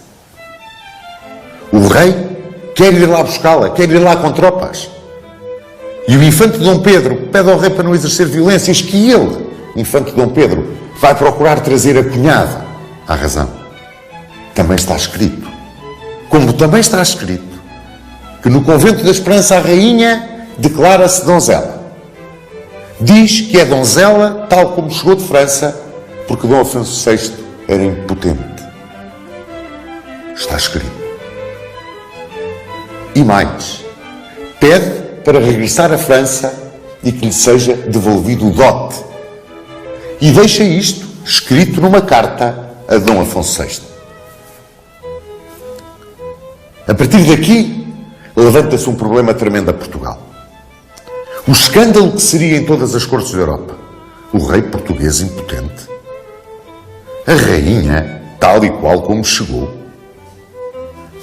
Speaker 1: O rei quer ir lá buscá-la, quer ir lá com tropas. E o infante Dom Pedro pede ao rei para não exercer violências, que ele, infante Dom Pedro, vai procurar trazer a cunhada à razão. Também está escrito, como também está escrito, que no convento da Esperança a rainha declara-se donzela. Diz que é donzela tal como chegou de França, porque Dom Afonso VI era impotente. Está escrito. E mais, pede para regressar à França e que lhe seja devolvido o dote. E deixa isto escrito numa carta a Dom Afonso VI. A partir daqui, levanta-se um problema tremendo a Portugal. O escândalo que seria em todas as cortes da Europa. O rei português impotente. A rainha, tal e qual como chegou.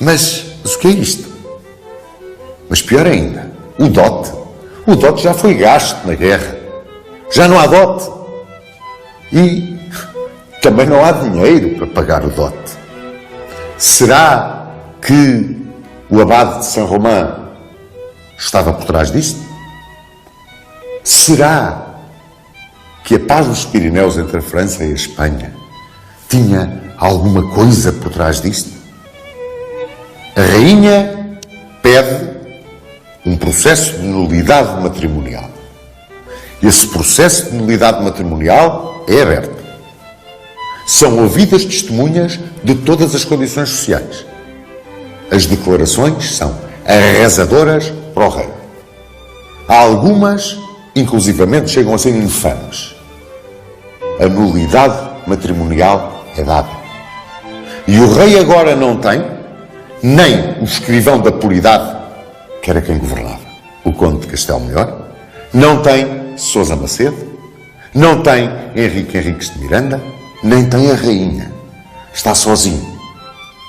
Speaker 1: Mas o que é isto? Mas pior ainda, o dote. O dote já foi gasto na guerra. Já não há dote. E também não há dinheiro para pagar o dote. Será que o abade de São Romão estava por trás disto? Será que a paz dos Pirineus entre a França e a Espanha tinha alguma coisa por trás disto? A rainha pede um processo de nulidade matrimonial. Esse processo de nulidade matrimonial é aberto. São ouvidas testemunhas de todas as condições sociais. As declarações são arrasadoras para o rei. Há algumas, inclusivamente, chegam a ser infames. A nulidade matrimonial é dada. E o rei agora não tem nem o escrivão da puridade, que era quem governava, o conde de Castelo Melhor, não tem Sousa Macedo, não tem Henrique Henriques de Miranda, nem tem a rainha. Está sozinho.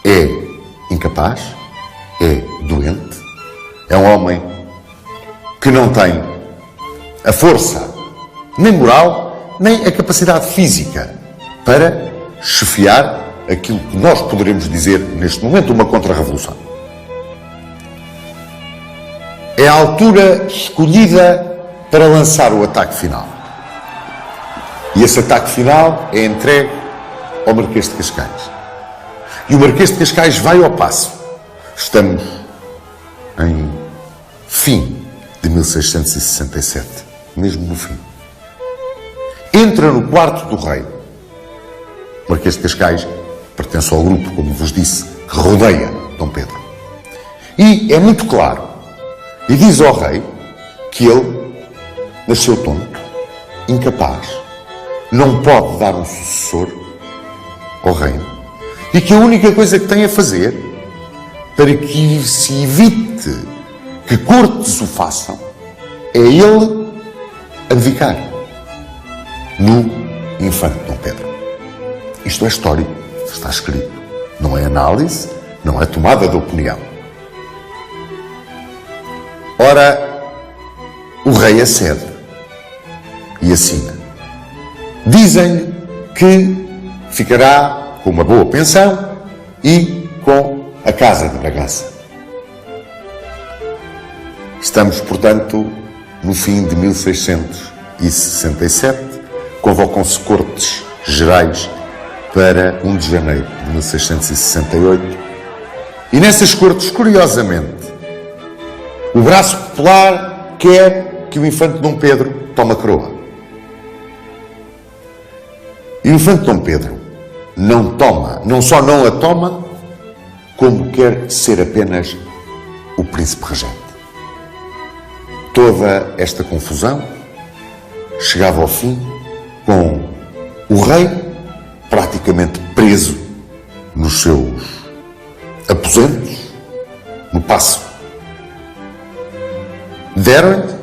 Speaker 1: É incapaz, é doente, é um homem que não tem a força, nem moral, nem a capacidade física para chefiar aquilo que nós poderemos dizer neste momento uma contra-revolução. É a altura escolhida para lançar o ataque final. E esse ataque final é entregue ao Marquês de Cascais. E o Marquês de Cascais vai ao passo. Estamos em fim de 1667, mesmo no fim. Entra no quarto do rei. O Marquês de Cascais pertence ao grupo, como vos disse, que rodeia Dom Pedro. E é muito claro, e diz ao rei que ele nasceu tonto, incapaz, não pode dar um sucessor ao reino, e que a única coisa que tem a fazer para que se evite que cortes o façam é ele abdicar no infante Dom Pedro. Isto é histórico, está escrito. Não é análise, não é tomada de opinião. Ora, o rei acede e assina. Dizem-lhe que ficará com uma boa pensão e com a casa de Bragança. Estamos, portanto, no fim de 1667. Convocam-se cortes gerais para 1 de janeiro de 1668. E nessas cortes, curiosamente, o braço popular quer que o infante Dom Pedro tome a coroa. E o infante Dom Pedro não só não a toma, como quer ser apenas o príncipe regente. Toda esta confusão chegava ao fim com o rei praticamente preso nos seus aposentos, no paço. Deram-lhe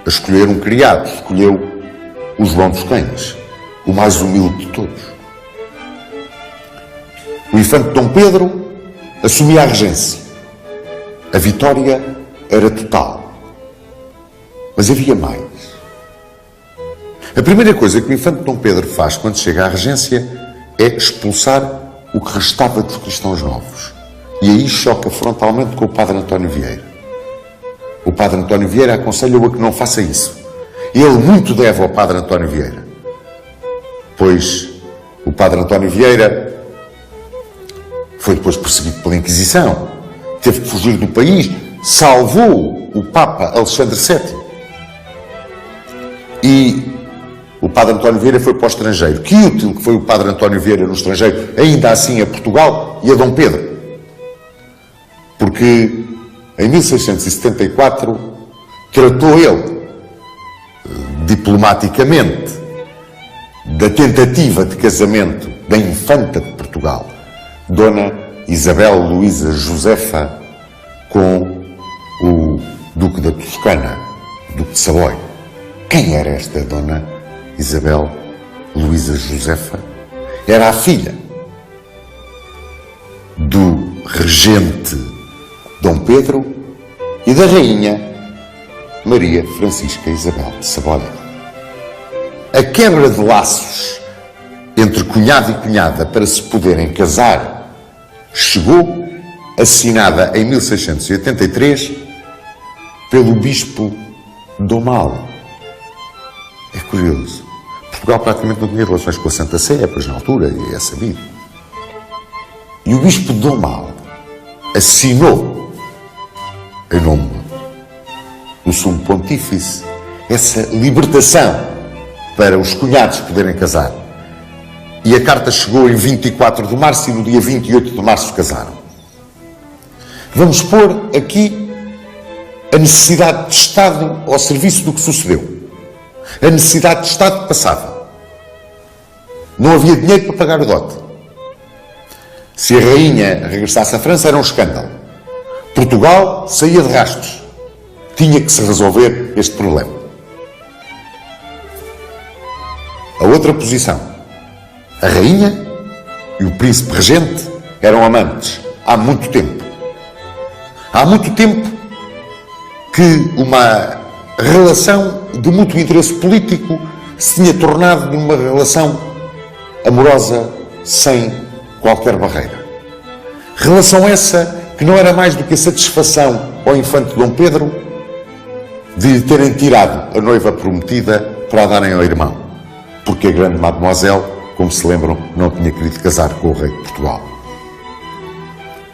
Speaker 1: a escolher um criado, escolheu o João dos Cães, o mais humilde de todos. O infante Dom Pedro assumia a regência. A vitória era total. Mas havia mais. A primeira coisa que o infante Dom Pedro faz quando chega à regência é expulsar o que restava dos cristãos novos. E aí choca frontalmente com o padre António Vieira. O padre António Vieira aconselha-o a que não faça isso. Ele muito deve ao padre António Vieira, pois o padre António Vieira foi depois perseguido pela Inquisição, teve que fugir do país, salvou o Papa Alexandre VII. E o padre António Vieira foi para o estrangeiro. Que útil que foi o padre António Vieira no estrangeiro, ainda assim a Portugal e a Dom Pedro. Porque em 1674 tratou ele, diplomaticamente, da tentativa de casamento da infanta de Portugal, Dona Isabel Luísa Josefa, com o Duque da Toscana, Duque de Savoia. Quem era esta Dona Isabel Luísa Josefa? Era a filha do regente Dom Pedro e da rainha Maria Francisca Isabel de Savoia. A quebra de laços entre cunhado e cunhada para se poderem casar chegou, assinada em 1683 pelo bispo Domal. É curioso. Portugal praticamente não tinha relações com a Santa Sé, pois na altura, e é sabido. E o bispo Domal assinou, em nome do Sumo Pontífice, essa libertação para os cunhados poderem casar. E a carta chegou em 24 de março e no dia 28 de março casaram. Vamos pôr aqui a necessidade de Estado ao serviço do que sucedeu. A necessidade de Estado passava. Não havia dinheiro para pagar o dote. Se a rainha regressasse à França era um escândalo. Portugal saía de rastros. Tinha que se resolver este problema. A outra posição. A rainha e o príncipe regente eram amantes há muito tempo. Há muito tempo que uma relação de mútuo interesse político se tinha tornado numa relação amorosa sem qualquer barreira. Relação essa que não era mais do que a satisfação ao infante Dom Pedro de lhe terem tirado a noiva prometida para a darem ao irmão, porque a grande mademoiselle, como se lembram, não tinha querido casar com o rei de Portugal.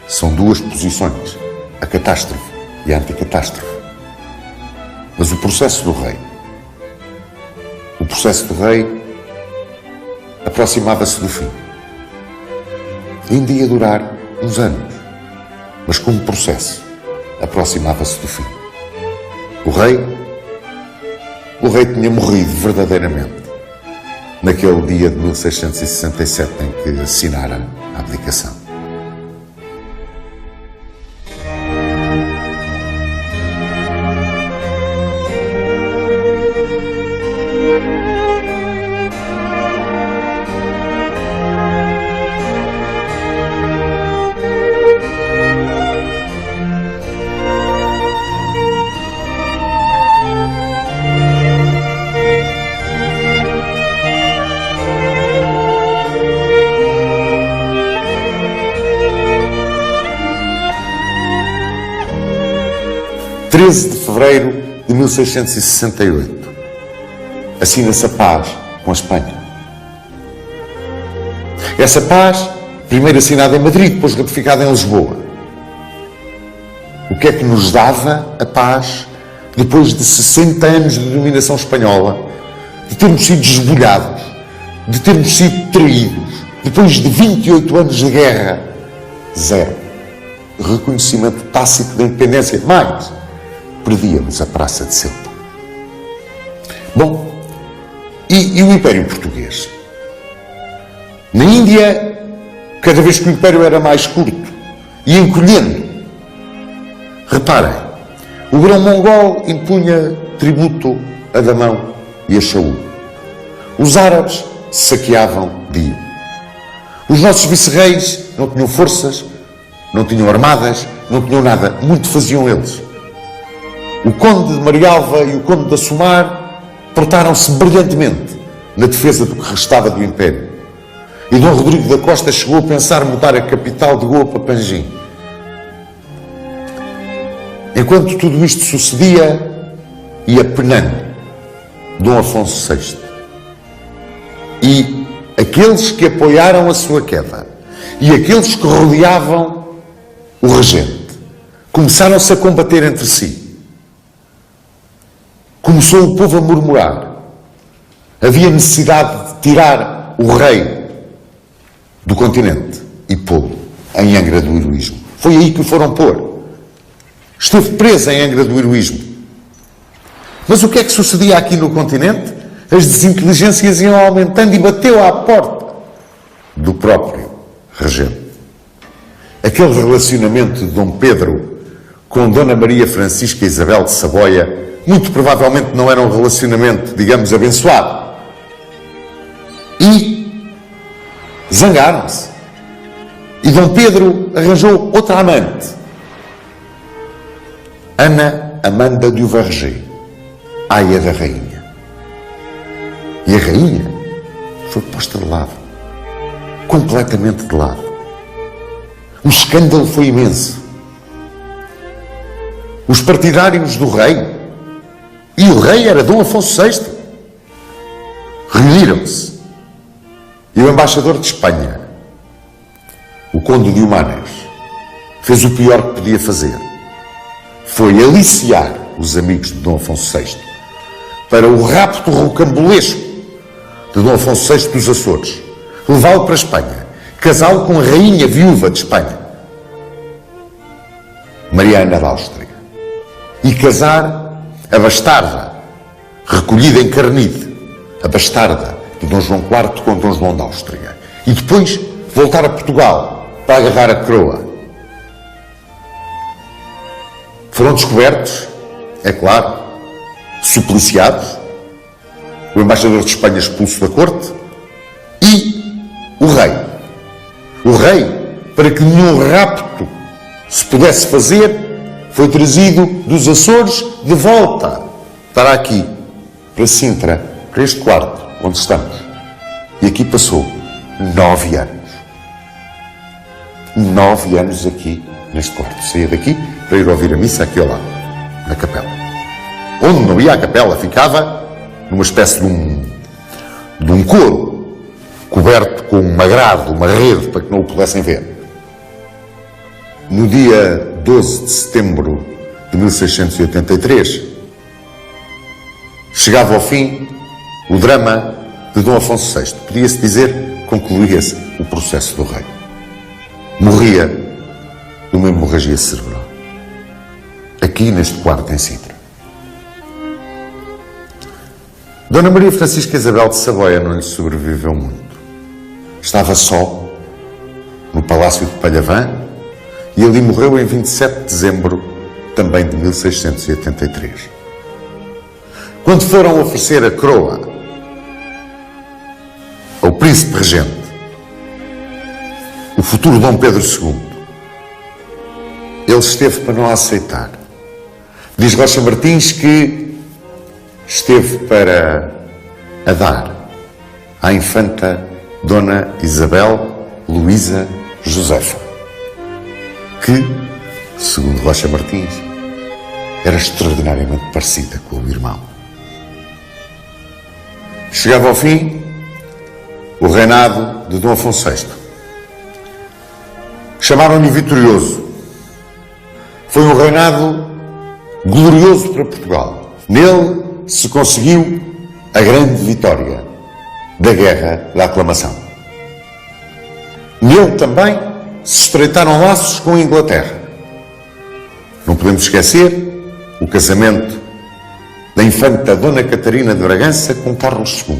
Speaker 1: São duas posições, a catástrofe e a anticatástrofe. Mas o processo do rei aproximava-se do fim. Ainda ia durar uns anos, mas como processo, aproximava-se do fim. O rei tinha morrido verdadeiramente naquele dia de 1667 em que assinara a abdicação. Em 13 de fevereiro de 1668, assina-se a paz com a Espanha. Essa paz, primeiro assinada em Madrid, depois ratificada em Lisboa. O que é que nos dava a paz depois de 60 anos de dominação espanhola, de termos sido esbulhados, de termos sido traídos, depois de 28 anos de guerra? Zero. Reconhecimento tácito da independência. Mais, perdíamos a Praça de Ceuta. Bom, e o Império Português? Na Índia, cada vez que o Império era mais curto e encolhendo, reparem, o grão-mongol impunha tributo a Damão e a Shaul. Os árabes saqueavam Dio. Os nossos vice-reis não tinham forças, não tinham armadas, não tinham nada. Muito faziam eles. O conde de Marialva e o conde de Assumar portaram-se brilhantemente na defesa do que restava do Império. E Dom Rodrigo da Costa chegou a pensar mudar a capital de Goa para Panjim. Enquanto tudo isto sucedia, ia penando Dom Afonso VI. E aqueles que apoiaram a sua queda e aqueles que rodeavam o regente começaram-se a combater entre si. Começou o povo a murmurar. Havia necessidade de tirar o rei do continente e pô-lo em Angra do Heroísmo. Foi aí que o foram pôr. Esteve preso em Angra do Heroísmo. Mas o que é que sucedia aqui no continente? As desinteligências iam aumentando e bateu à porta do próprio regente. Aquele relacionamento de Dom Pedro com Dona Maria Francisca Isabel de Saboia muito provavelmente não era um relacionamento, digamos, abençoado. E zangaram-se. E Dom Pedro arranjou outra amante. Ana Amanda de Verger, aia da rainha. E a rainha foi posta de lado. Completamente de lado. O escândalo foi imenso. Os partidários do rei, e o rei era Dom Afonso VI, reuniram-se. E o embaixador de Espanha, o conde de Humanes, fez o pior que podia fazer. Foi aliciar os amigos de Dom Afonso VI para o rapto rocambolesco de Dom Afonso VI dos Açores, levá-lo para a Espanha, casá-lo com a rainha viúva de Espanha, Maria Ana da Áustria, e casar a bastarda, recolhida em Carnide, a bastarda de Dom João IV com Dom João da Áustria, e depois voltar a Portugal para agarrar a coroa. Foram descobertos, é claro, supliciados, o embaixador de Espanha expulso da corte e o rei. O rei, para que nenhum rapto se pudesse fazer, foi trazido dos Açores de volta para aqui, para Sintra, para este quarto onde estamos. E aqui passou 9 anos. 9 anos aqui neste quarto. Saía daqui para ir ouvir a missa aqui ao lado, na capela. Onde não ia à capela, ficava numa espécie de um coro, coberto com uma grade, uma rede, para que não o pudessem ver. No dia 12 de setembro de 1683, chegava ao fim o drama de Dom Afonso VI. Podia-se dizer, concluía-se o processo do rei. Morria de uma hemorragia cerebral. Aqui neste quarto em Sintra. Dona Maria Francisca Isabel de Saboia não lhe sobreviveu muito. Estava só no Palácio de Palhavã e ali morreu em 27 de dezembro também de 1683. Quando foram oferecer a coroa ao príncipe regente, o futuro Dom Pedro II, ele esteve para não aceitar. Diz Rocha Martins que esteve para a dar à infanta Dona Isabel Luísa Josefa, que, segundo Rocha Martins, era extraordinariamente parecida com o irmão. Chegava ao fim o reinado de Dom Afonso VI. Chamaram-lhe vitorioso. Foi um reinado glorioso para Portugal. Nele se conseguiu a grande vitória da Guerra da Aclamação. Nele também se estreitaram laços com a Inglaterra. Não podemos esquecer o casamento da infanta Dona Catarina de Bragança com Carlos II.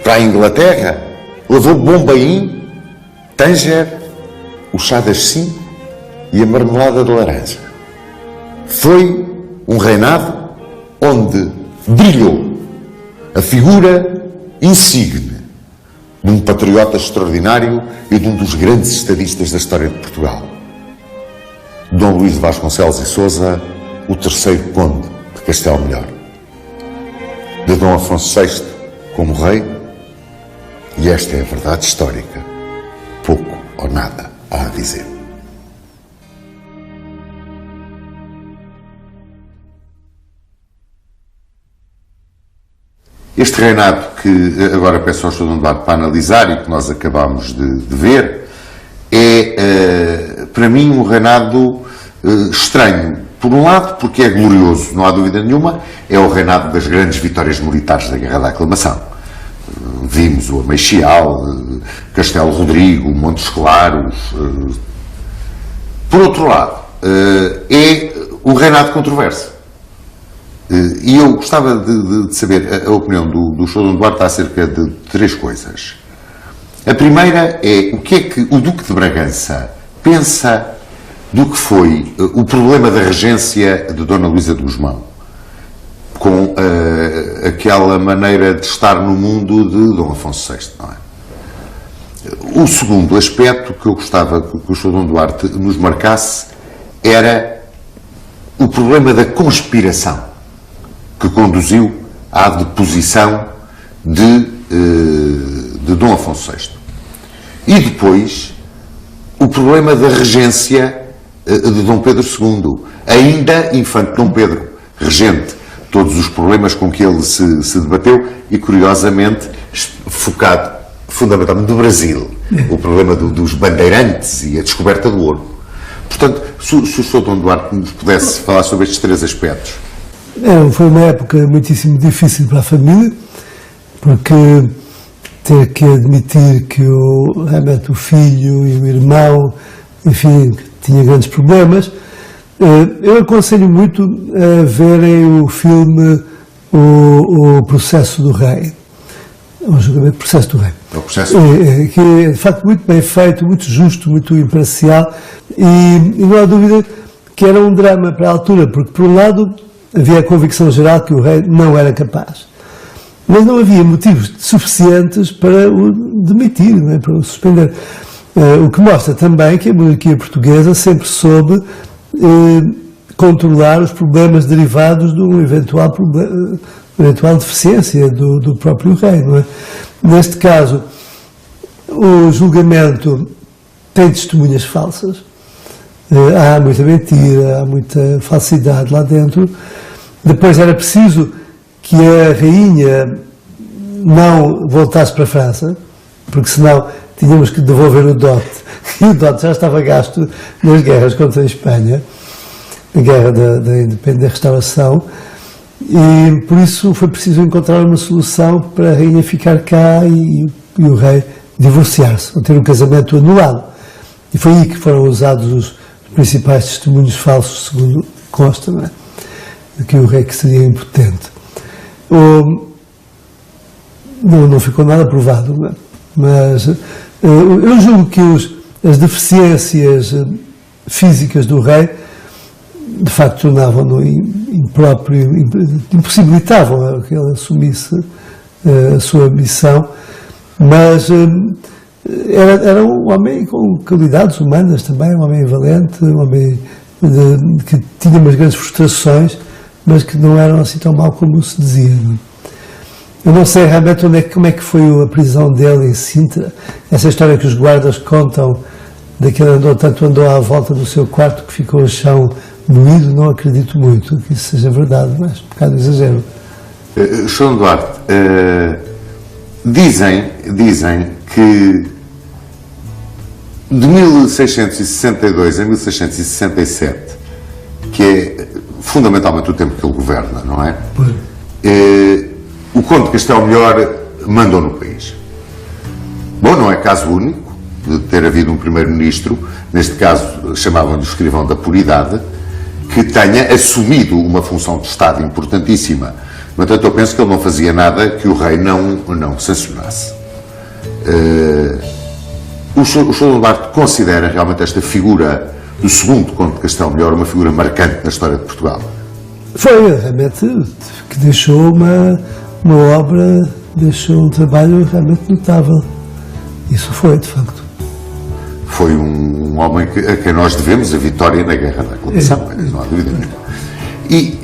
Speaker 1: Para a Inglaterra, levou Bombaim, Tanger, o chá das 5 e a marmelada de laranja. Foi um reinado onde brilhou a figura insigne de um patriota extraordinário e de um dos grandes estadistas da história de Portugal. Dom Luís de Vasconcelos e Sousa, o terceiro conde de Castelo Melhor. De Dom Afonso VI como rei, e esta é a verdade histórica. Pouco ou nada há a dizer. Este reinado que agora peço ao Sr. Dom Duarte para analisar e que nós acabamos de ver é, para mim, um reinado estranho. Por um lado, porque é glorioso, não há dúvida nenhuma, é o reinado das grandes vitórias militares da Guerra da Aclamação. Vimos o Ameixial, Castelo Rodrigo, Montes Claros. Por outro lado, é um reinado controverso. E eu gostava de saber a opinião do Sr. Dom Duarte acerca de 3 coisas. A primeira é o que é que o Duque de Bragança pensa do que foi o problema da regência de Dona Luísa de Gusmão, com aquela maneira de estar no mundo de Dom Afonso VI, não é? O segundo aspecto que eu gostava que o Sr. Dom Duarte nos marcasse era o problema da conspiração que conduziu à deposição de Dom Afonso VI. E depois, o problema da regência de Dom Pedro II, ainda infante Dom Pedro, regente, todos os problemas com que ele se debateu e, curiosamente, focado fundamentalmente no Brasil, o problema dos bandeirantes e a descoberta do ouro. Portanto, se o Sr. Dom Duarte nos pudesse falar sobre estes 3 aspectos.
Speaker 3: Foi uma época muitíssimo difícil para a família, porque ter que admitir que realmente o filho e o irmão, enfim, tinha grandes problemas. Eu aconselho muito a verem o filme O Processo do Rei. O julgamento Processo do Rei.
Speaker 1: O processo.
Speaker 3: Que é, de facto, muito bem feito, muito justo, muito imparcial, e não há dúvida que era um drama para a altura, porque, por um lado, havia a convicção geral que o rei não era capaz. Mas não havia motivos suficientes para o demitir, não é? Para o suspender. O que mostra também que a monarquia portuguesa sempre soube controlar os problemas derivados de uma eventual deficiência do próprio rei, não é? Neste caso, o julgamento tem testemunhas falsas, há muita mentira, há muita falsidade lá dentro. Depois era preciso que a rainha não voltasse para a França, porque senão tínhamos que devolver o dote, e o dote já estava gasto nas guerras contra a Espanha, a guerra da independência, da restauração, e por isso foi preciso encontrar uma solução para a rainha ficar cá e o rei divorciar-se, ou ter o casamento anulado. E foi aí que foram usados os principais testemunhos falsos, segundo consta, não é? De que o rei que seria impotente. Não ficou nada provado, não é? Mas eu julgo que as deficiências físicas do rei de facto tornavam-no impróprio, impossibilitavam que ele assumisse a sua missão, mas era um homem com qualidades humanas também, um homem valente, um homem que tinha umas grandes frustrações, mas que não eram assim tão mal como se dizia. Não? Eu não sei realmente como é que foi a prisão dele em Sintra, essa história que os guardas contam, daquele andou à volta do seu quarto que ficou o chão moído, não acredito muito que isso seja verdade, mas um bocado exagero.
Speaker 2: João Duarte, dizem que de 1662 a 1667, que é fundamentalmente o tempo que ele governa, não é? O Conde de Castelo Melhor mandou no país. Bom, não é caso único de ter havido um primeiro-ministro, neste caso chamavam-lhe o escrivão da puridade, que tenha assumido uma função de Estado importantíssima. No entanto, eu penso que ele não fazia nada que o rei não sancionasse. O Sr. Duarte considera realmente esta figura do segundo Conde de Castelo Melhor uma figura marcante na história de Portugal?
Speaker 3: Foi realmente que deixou uma obra, deixou um trabalho realmente notável. Isso foi, de facto.
Speaker 2: Foi um homem a quem nós devemos a vitória na Guerra da Aclamação, não há dúvida nenhuma. E,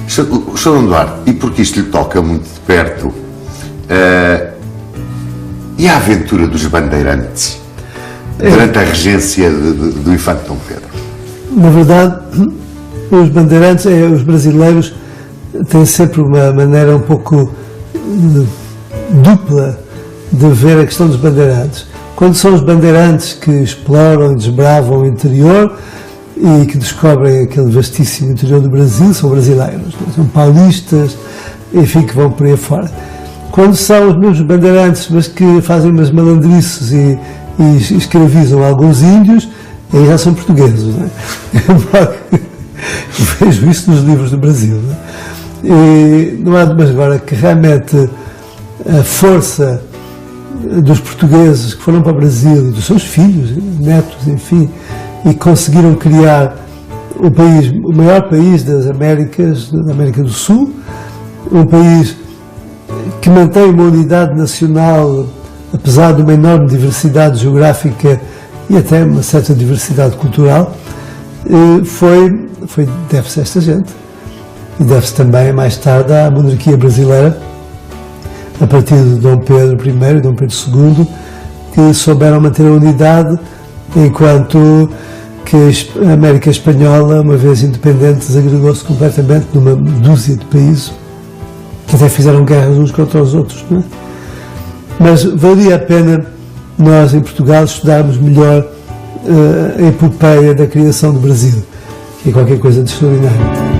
Speaker 2: Sr. Duarte, e porque isto lhe toca muito de perto, e a aventura dos bandeirantes durante a regência do infante Dom Pedro?
Speaker 3: Na verdade, os bandeirantes, os brasileiros, têm sempre uma maneira um pouco dupla de ver a questão dos bandeirantes. Quando são os bandeirantes que exploram e desbravam o interior e que descobrem aquele vastíssimo interior do Brasil, são brasileiros, são paulistas, enfim, que vão por aí fora. Quando são os mesmos bandeirantes, mas que fazem umas malandrices e escravizam alguns índios, aí já são portugueses, não é? Vejo isso nos livros do Brasil. Não é? E não há de mais agora que realmente a força dos portugueses que foram para o Brasil, dos seus filhos, netos, enfim, e conseguiram criar o maior país das Américas, da América do Sul, um país que mantém uma unidade nacional, apesar de uma enorme diversidade geográfica e até uma certa diversidade cultural, deve-se a esta gente. E deve-se também, mais tarde, à monarquia brasileira, a partir de Dom Pedro I e Dom Pedro II, que souberam manter a unidade, enquanto que a América Espanhola, uma vez independente, desagregou-se completamente numa dúzia de países, que até fizeram guerras uns contra os outros, não é? Mas valia a pena nós, em Portugal, estudarmos melhor a epopeia da criação do Brasil, que é qualquer coisa de extraordinário.